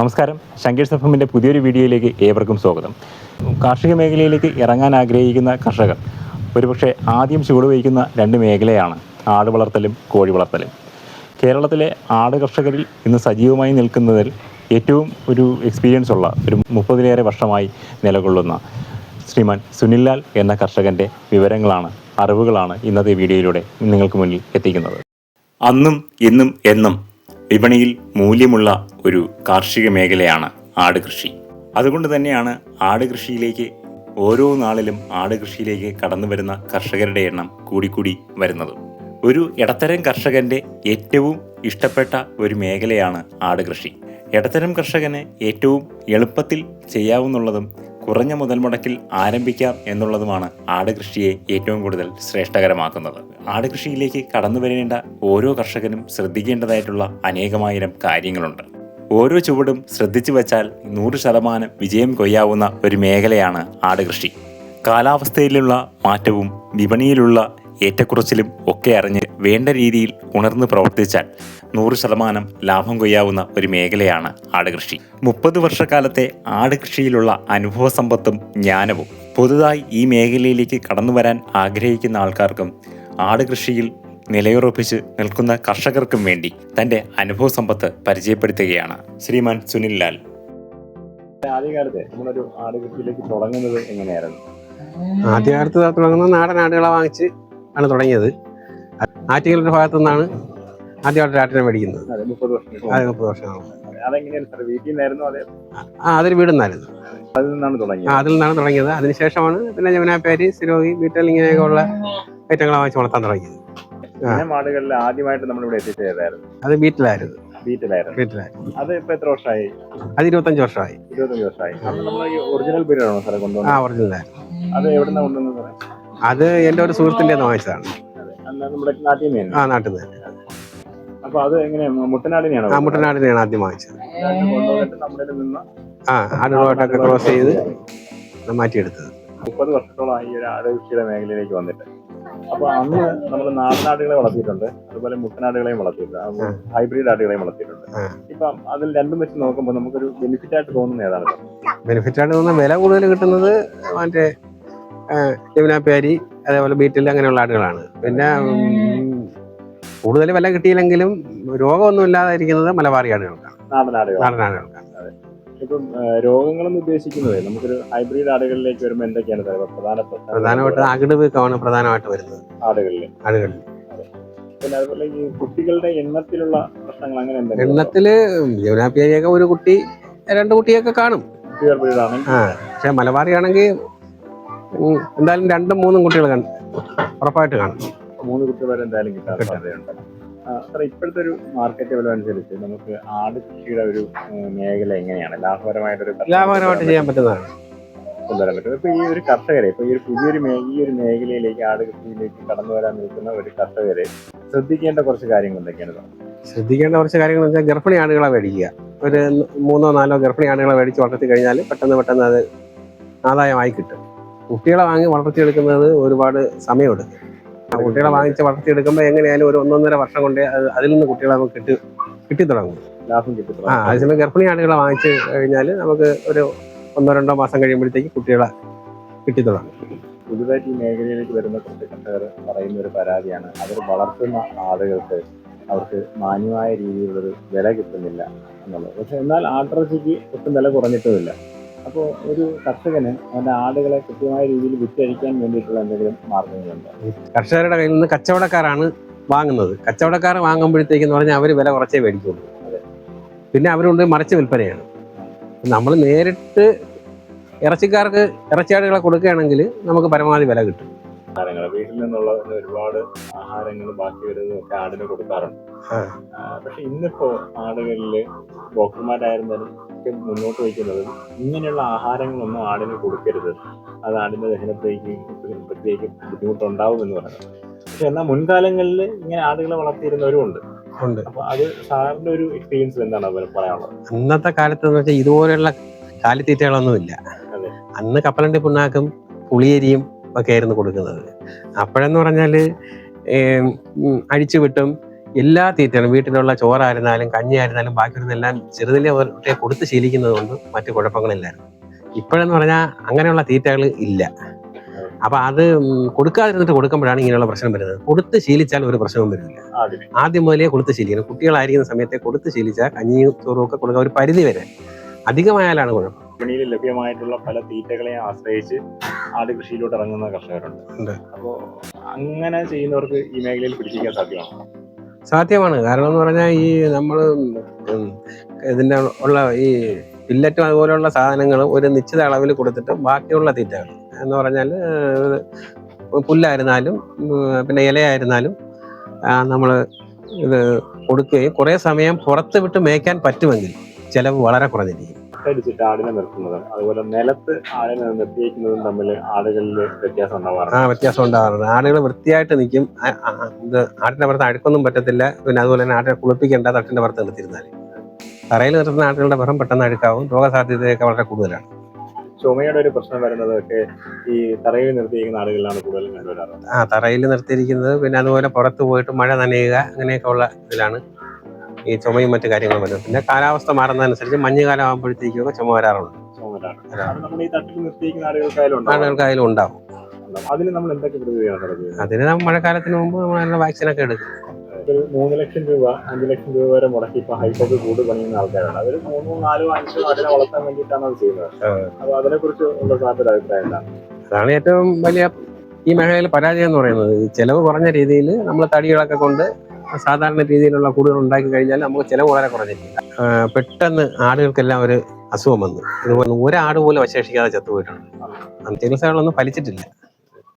നമസ്കാരം. ശങ്കേഴ്സ് എഫ്എമ്മിൻ്റെ പുതിയൊരു വീഡിയോയിലേക്ക് ഏവർക്കും സ്വാഗതം. കാർഷിക മേഖലയിലേക്ക് ഇറങ്ങാൻ ആഗ്രഹിക്കുന്ന കർഷകർ ഒരുപക്ഷെ ആദ്യം ചുവടുവയ്ക്കുന്ന രണ്ട് മേഖലയാണ് ആട് വളർത്തലും കോഴി വളർത്തലും. കേരളത്തിലെ ആട് കർഷകരിൽ ഇന്ന് സജീവമായി നിൽക്കുന്നതിൽ ഏറ്റവും ഒരു എക്സ്പീരിയൻസ് ഉള്ള ഒരു 30-ലേറെ വർഷമായി നിലകൊള്ളുന്ന ശ്രീമാൻ സുനിൽ ലാൽ എന്ന കർഷകൻ്റെ വിവരങ്ങളാണ്, അറിവുകളാണ് ഇന്നത്തെ വീഡിയോയിലൂടെ നിങ്ങൾക്ക് മുന്നിൽ എത്തിക്കുന്നത്. അന്നും ഇന്നും എന്നും വിപണിയിൽ മൂല്യമുള്ള ഒരു കാർഷിക മേഖലയാണ് ആട് കൃഷി. അതുകൊണ്ട് തന്നെയാണ് ആട് കൃഷിയിലേക്ക് ഓരോ നാളിലും ആട് കൃഷിയിലേക്ക് കടന്നു വരുന്ന കർഷകരുടെ എണ്ണം കൂടിക്കൂടി വരുന്നത്. ഒരു ഇടത്തരം കർഷകൻ്റെ ഏറ്റവും ഇഷ്ടപ്പെട്ട ഒരു മേഖലയാണ് ആട് കൃഷി. ഇടത്തരം കർഷകന് ഏറ്റവും എളുപ്പത്തിൽ ചെയ്യാവുന്നതും കുറഞ്ഞ മുതൽ മുടക്കിൽ ആരംഭിക്കാം എന്നുള്ളതുമാണ് ആട് കൃഷിയെ ഏറ്റവും കൂടുതൽ ശ്രേഷ്ഠകരമാക്കുന്നത്. ആട് കൃഷിയിലേക്ക് കടന്നു വരേണ്ട ഓരോ കർഷകനും ശ്രദ്ധിക്കേണ്ടതായിട്ടുള്ള അനേകമായിരം കാര്യങ്ങളുണ്ട്. ഓരോ ചുവടും ശ്രദ്ധിച്ചു വച്ചാൽ 100% വിജയം കൊയ്യാവുന്ന ഒരു മേഖലയാണ് ആട് കൃഷി. കാലാവസ്ഥയിലുള്ള മാറ്റവും വിപണിയിലുള്ള ഏറ്റക്കുറച്ചിലും ഒക്കെ അറിഞ്ഞ് വേണ്ട രീതിയിൽ ഉണർന്ന് പ്രവർത്തിച്ചാൽ 100% ലാഭം കൊയ്യാവുന്ന ഒരു മേഖലയാണ് ആട് കൃഷി. 30 വർഷക്കാലത്തെ ആട് കൃഷിയിലുള്ള അനുഭവ സമ്പത്തും ജ്ഞാനവും പുതുതായി ഈ മേഖലയിലേക്ക് കടന്നു വരാൻ ആഗ്രഹിക്കുന്ന ആൾക്കാർക്കും ആട് കൃഷിയിൽ നിലയുറപ്പിച്ച് നിൽക്കുന്ന കർഷകർക്കും വേണ്ടി തൻ്റെ അനുഭവ സമ്പത്ത് പരിചയപ്പെടുത്തുകയാണ് ശ്രീമാൻ സുനിൽ ലാൽ. ആദ്യകാലത്തെ നമ്മളൊരു ആട് കൃഷിയിലേക്ക് തുടങ്ങുന്നത് എങ്ങനെയായിരുന്നു? ആദ്യകാലത്ത് തുടങ്ങുന്നത് നാടൻ ആടുകളെ വാങ്ങിച്ച് ആണ് തുടങ്ങിയത്. ആറ്റുകളുടെ ഭാഗത്തു നിന്നാണ് ആദ്യമായിട്ട് ആട്ടിനെ മേടിക്കുന്നത്. 30 വർഷമാണ്. അതൊരു വീട് നിന്നായിരുന്നു. അതിൽ നിന്നാണ് തുടങ്ങിയത്. അതിനുശേഷമാണ് പിന്നെ ജമുനാപ്പേരി, സിരോഹി, ബീറ്റൽ ഇങ്ങനെയൊക്കെ ഉള്ള ഐറ്റങ്ങളെ വാങ്ങിച്ച് വളർത്താൻ തുടങ്ങിയത്. ആദ്യമായിട്ട് നമ്മളിവിടെ എത്തിച്ചേരായിരുന്നു അത് ബീറ്റലായിരുന്നു. അത് ഇപ്പൊ എത്ര വർഷമായി? അത് 25 വർഷമായി. ഒറിജിനൽ പീരീഡാണോ? ഒറിജിനലായിരുന്നു. അത് എവിടുന്നാ കൊണ്ടുവന്നത്? അത് എൻ്റെ ഒരു സുഹൃത്തിൻ്റെ വാങ്ങിച്ചതാണ്. നാട്ടിൽ നിന്ന്. അപ്പൊ അത് എങ്ങനെയാ? മുട്ടനാടിനെയാണ്? മുട്ടനാടിനെയാണ് ആദ്യം വാങ്ങിച്ചത്. ആടുകളോട്ടൊക്കെ ക്രോസ് ചെയ്ത് മാറ്റിയെടുത്തത്. 30 വർഷത്തോളമായി ഈ ഒരു ആട് കൃഷിയുടെ മേഖലയിലേക്ക് വന്നിട്ട്. അപ്പൊ അന്ന് നമ്മൾ നാടനാടുകളെ വളർത്തിയിട്ടുണ്ട്, അതുപോലെ മുട്ടനാടുകളെയും വളർത്തിയിട്ടുണ്ട്, ഹൈബ്രിഡ് ആടുകളെയും വളർത്തിയിട്ടുണ്ട്. ഇപ്പം അതിൽ രണ്ടും വെച്ച് നോക്കുമ്പോൾ നമുക്കൊരു ബെനിഫിറ്റ് ആയിട്ട് തോന്നുന്നത് ഏതാണ്? ബെനിഫിറ്റ് ആയിട്ട് തോന്നുന്ന വില കൂടുതൽ കിട്ടുന്നത് മറ്റേ ജമുനാപ്പേരി, അതേപോലെ ബീറ്റിൽ അങ്ങനെയുള്ള ആടുകളാണ്. പിന്നെ കൂടുതൽ വില കിട്ടിയില്ലെങ്കിലും രോഗമൊന്നും ഇല്ലാതിരിക്കുന്നത് മലബാറി ആടുകൾക്കാണ്, നാടനാടുകൾക്കാണ്. ഇപ്പം രോഗങ്ങളെന്ന് ഉദ്ദേശിക്കുന്നത് നമുക്കൊരു ഹൈബ്രിഡ് ആടുകളിലേക്ക് വരുമ്പോൾ എന്തൊക്കെയാണ് പ്രധാനമായിട്ട് അകിട് വീക്കമാണ് പ്രധാനമായിട്ട് വരുന്നത് ആടുകളിൽ. പിന്നെ അതുപോലെ ഈ കുട്ടികളുടെ എണ്ണത്തിലുള്ള പ്രശ്നങ്ങൾ അങ്ങനെ എന്തെങ്കിലും? എണ്ണത്തില് ജമുനാപ്പേരിയൊക്കെ ഒരു കുട്ടി 2 കുട്ടിയൊക്കെ കാണും. പക്ഷെ മലബാറി ആണെങ്കിൽ എന്തായാലും 2-3 കുട്ടികൾ ഉറപ്പായിട്ട് കാണും. 3 കുട്ടികൾ വരെ എന്തായാലും കിട്ടാൻ സാധ്യതയുണ്ട്. ഇപ്പോഴത്തെ ഒരു മാർക്കറ്റ് വില അനുസരിച്ച് നമുക്ക് ആട് കൃഷിയുടെ ഒരു മേഖല എങ്ങനെയാണ് ലാഭകരമായിട്ട് ചെയ്യാൻ പറ്റുന്നതാണ്? ഇപ്പൊ ഈ ഒരു കർഷകരെ, ഇപ്പൊ ഈ ഒരു പുതിയൊരു മേഖലയിലേക്ക് ആട് കൃഷിയിലേക്ക് കടന്നു വരാൻ നിൽക്കുന്ന ഒരു കർഷകരെ ശ്രദ്ധിക്കേണ്ട കുറച്ച് കാര്യങ്ങൾ എന്തൊക്കെയാണ്? ശ്രദ്ധിക്കേണ്ട കുറച്ച് കാര്യങ്ങൾ എന്ന് വെച്ചാൽ ഗർഭിണി ആടുകളെ മേടിക്കുക. ഒരു 3-4 ഗർഭിണി ആടുകളെ മേടിച്ച് വളർത്തി കഴിഞ്ഞാൽ പെട്ടെന്ന് അത് ആദായമായി കിട്ടും. കുട്ടികളെ വാങ്ങി വളർത്തിയെടുക്കുന്നത് ഒരുപാട് സമയമെടുക്കും. കുട്ടികളെ വാങ്ങിച്ച് വളർത്തിയെടുക്കുമ്പോൾ എങ്ങനെയായാലും ഒരു 1-1.5 വർഷം കൊണ്ട് അതിൽ നിന്ന് കുട്ടികളെ നമുക്ക് കിട്ടി തുടങ്ങും, ലാഭം കിട്ടി. അതേസമയം ഗർഭിണി ആടുകളെ വാങ്ങിച്ച് കഴിഞ്ഞാൽ നമുക്ക് ഒരു 1-2 മാസം കഴിയുമ്പോഴത്തേക്ക് കുട്ടികളെ കിട്ടി തുടങ്ങും. പുതുതായിട്ട് ഈ മേഖലയിലേക്ക് വരുന്ന കുറച്ച് കർഷകർ പറയുന്ന ഒരു പരാതിയാണ്, അവർ വളർത്തുന്ന ആടുകൾക്ക് അവർക്ക് മാന്യമായ രീതിയിലുള്ളൊരു വില കിട്ടുന്നില്ല എന്നുള്ളത്. പക്ഷെ എന്നാൽ ആട്ടിറച്ചിക്ക് ഒട്ടും വില കുറഞ്ഞിട്ടുമില്ല. അപ്പോൾ ഒരു കർഷകന് അവൻ്റെ ആടുകളെ കൃത്യമായ രീതിയിൽ വിറ്റഴിക്കാൻ വേണ്ടിയിട്ടുള്ള എന്തെങ്കിലും മാർഗങ്ങളുണ്ട്? കർഷകരുടെ കയ്യിൽ നിന്ന് കച്ചവടക്കാരാണ് വാങ്ങുന്നത്. കച്ചവടക്കാർ വാങ്ങുമ്പോഴത്തേക്കെന്ന് പറഞ്ഞാൽ അവർ വില കുറച്ചേ മേടിക്കുള്ളൂ. പിന്നെ അവരുണ്ട് മറിച്ച് വിൽപ്പനയാണ്. നമ്മൾ നേരിട്ട് ഇറച്ചിക്കാർക്ക് ഇറച്ചിയാടുകളെ കൊടുക്കുകയാണെങ്കിൽ നമുക്ക് പരമാവധി വില കിട്ടും. വീട്ടിൽ നിന്നുള്ള ഒരുപാട് ആഹാരങ്ങളും ബാക്കി വരുന്നതും ഒക്കെ ആടിന് കൊടുക്കാറുണ്ട്. പക്ഷെ ഇന്നിപ്പോ ആടുകളില് ഡോക്ടർമാരായിരുന്നാലും മുന്നോട്ട് വയ്ക്കുന്നത് ഇങ്ങനെയുള്ള ആഹാരങ്ങളൊന്നും ആടിന് കൊടുക്കരുത്, അത് ആടിന്റെ ദഹനത്തേക്ക് പ്രത്യേകിച്ച് ബുദ്ധിമുട്ടുണ്ടാവും എന്ന് പറയുന്നത്. പക്ഷെ എന്നാൽ മുൻകാലങ്ങളിൽ ഇങ്ങനെ ആടുകളെ വളർത്തിയിരുന്നവരും ഉണ്ട്. അപ്പൊ അത് സാറിന്റെ ഒരു എക്സ്പീരിയൻസ് എന്താണ് പറയാനുള്ളത്? ഇന്നത്തെ കാലത്ത് എന്ന് വെച്ചാൽ ഇതുപോലെയുള്ള കാലിത്തീറ്റകളൊന്നുമില്ല. അന്ന് കപ്പലണ്ടി പിണ്ണാക്കും പുളിയരിയും ഒക്കെ ആയിരുന്നു കൊടുക്കുന്നത്. അപ്പോഴെന്ന് പറഞ്ഞാൽ അഴിച്ചു വിട്ടും എല്ലാ തീറ്റകളും വീട്ടിലുള്ള ചോറായിരുന്നാലും കഞ്ഞിയായിരുന്നാലും ബാക്കി വരുന്നതെല്ലാം ചെറുതിലെ തൊട്ടേ കൊടുത്ത് ശീലിക്കുന്നത് കൊണ്ട് മറ്റു കുഴപ്പങ്ങളില്ലായിരുന്നു. ഇപ്പോഴെന്ന് പറഞ്ഞാൽ അങ്ങനെയുള്ള തീറ്റകൾ ഇല്ല. അപ്പൊ അത് കൊടുക്കാതിരുന്നിട്ട് കൊടുക്കുമ്പോഴാണ് ഇങ്ങനെയുള്ള പ്രശ്നം വരുന്നത്. കൊടുത്ത് ശീലിച്ചാൽ ഒരു പ്രശ്നവും വരില്ല. ആദ്യം മുതലേ കൊടുത്ത് ശീലിക്കണം. കുട്ടികളായിരിക്കുന്ന സമയത്തെ കൊടുത്ത് ശീലിച്ചാൽ കഞ്ഞിയും ചോറും ഒക്കെ കൊടുക്കാൻ ഒരു പരിധി വരെ, അധികമായാലാണ് കുഴപ്പം. വിപണിയിൽ ലഭ്യമായിട്ടുള്ള പല തീറ്റകളെ ആശ്രയിച്ച് ആട് കൃഷിയിലോട്ട് ഇറങ്ങുന്ന കർഷകരുണ്ട്. അപ്പോൾ അങ്ങനെ ചെയ്യുന്നവർക്ക് ഈ മേഖലയിൽ പിടിച്ചിരിക്കാൻ സാധ്യമാണോ? സാധ്യമാണ്. കാരണം എന്ന് പറഞ്ഞാൽ ഈ നമ്മൾ ഇതിൻ്റെ ഉള്ള ഈ പില്ലറ്റും അതുപോലെയുള്ള സാധനങ്ങൾ ഒരു നിശ്ചിത അളവിൽ കൊടുത്തിട്ട് ബാക്കിയുള്ള തീറ്റകൾ എന്ന് പറഞ്ഞാൽ പുല്ലായിരുന്നാലും പിന്നെ ഇലയായിരുന്നാലും നമ്മൾ ഇത് കൊടുക്കുകയും കുറേ സമയം പുറത്ത് വിട്ട് മേയ്ക്കാൻ പറ്റുമെങ്കിൽ ചിലവ് വളരെ കുറഞ്ഞിരിക്കും. അടിച്ചിട്ട് ആടിനെ നിർത്തുന്നതും അതുപോലെ നിലത്ത് ആടിനെ നിർത്തിയേക്കുന്നതും തമ്മിൽ ആടുകളിൽ വ്യത്യാസം ഉണ്ടാവാറുണ്ട്. വ്യത്യാസം ഉണ്ടാവാറുണ്ട്. ആടുകൾ വൃത്തിയായിട്ട് നിൽക്കും. ഇത് ആടിന്റെ പുറത്ത് അഴുക്കൊന്നും പറ്റത്തില്ല. പിന്നെ അതുപോലെ തന്നെ ആടിനെ കുളിപ്പിക്കേണ്ട തട്ടിന്റെ പുറത്ത് നിർത്തിയിരുന്നാൽ. തറയിൽ നിർത്തുന്ന ആടുകളുടെ പുറം പെട്ടെന്ന് അഴുക്കാവും. രോഗസാധ്യതയൊക്കെ വളരെ കൂടുതലാണ്. ചുമയുടെ ഒരു പ്രശ്നം വരുന്നതൊക്കെ ഈ തറയിൽ നിർത്തിയിരിക്കുന്ന ആടുകളിലാണ് കൂടുതലും കണ്ടുവരാറ്. തറയിൽ നിർത്തിയിരിക്കുന്നത്, പിന്നെ അതുപോലെ പുറത്ത് പോയിട്ട് മഴ നനയുക, അങ്ങനെയൊക്കെ ഉള്ള ഇതിലാണ് ഈ ചുമയും മറ്റു കാര്യങ്ങളും വരുന്നത്. പിന്നെ കാലാവസ്ഥ മാറുന്നതനുസരിച്ച് മഞ്ഞുകാലം ആകുമ്പോഴത്തേക്കൊക്കെ ചുമ വരാറുണ്ട്. ആടുകൾക്കായാലും ഉണ്ടാവും. അതിന് നമ്മൾ എന്തൊക്കെ പ്രതിവിധിയാണ് നടത്തുന്നത്? അതിന് നമ്മൾ മഴക്കാലത്തിന് മുമ്പ് നമ്മൾ വാക്സിനൊക്കെ എടുക്കും. 3 ലക്ഷം രൂപ 5 ലക്ഷം രൂപ വരെ മുടക്കി ഇപ്പൊ ഹൈടെക് കൂട് പണിയുന്ന ആൾക്കാരാണ്. അവർ 3, 4, 5 ആടിനെ വളർത്താൻ വേണ്ടിയിട്ടാണ് അത് ചെയ്യുന്നത്. അപ്പൊ അതിനെ കുറിച്ച് ഉള്ള സാറിന്റെ അഭിപ്രായം എന്താണ്? അതാണ് ഏറ്റവും വലിയ ഈ മേഖലയിൽ പരാജയം എന്ന് പറയുന്നത്. ചെലവ് കുറഞ്ഞ രീതിയിൽ നമ്മൾ തടികളൊക്കെ കൊണ്ട് സാധാരണ രീതിയിലുള്ള കൂടുകൾ ഉണ്ടാക്കി കഴിഞ്ഞാൽ നമുക്ക് ചിലവ് വളരെ കുറഞ്ഞിരിക്കും. പെട്ടെന്ന് ആടുകൾക്കെല്ലാം ഒരു അസുഖം വന്നു. ഇതുപോലെ ഒരാട് പോലും അവശേഷിക്കാതെ ചത്തുപോയിട്ടുണ്ട്. ചികിത്സകളൊന്നും ഫലിച്ചിട്ടില്ല.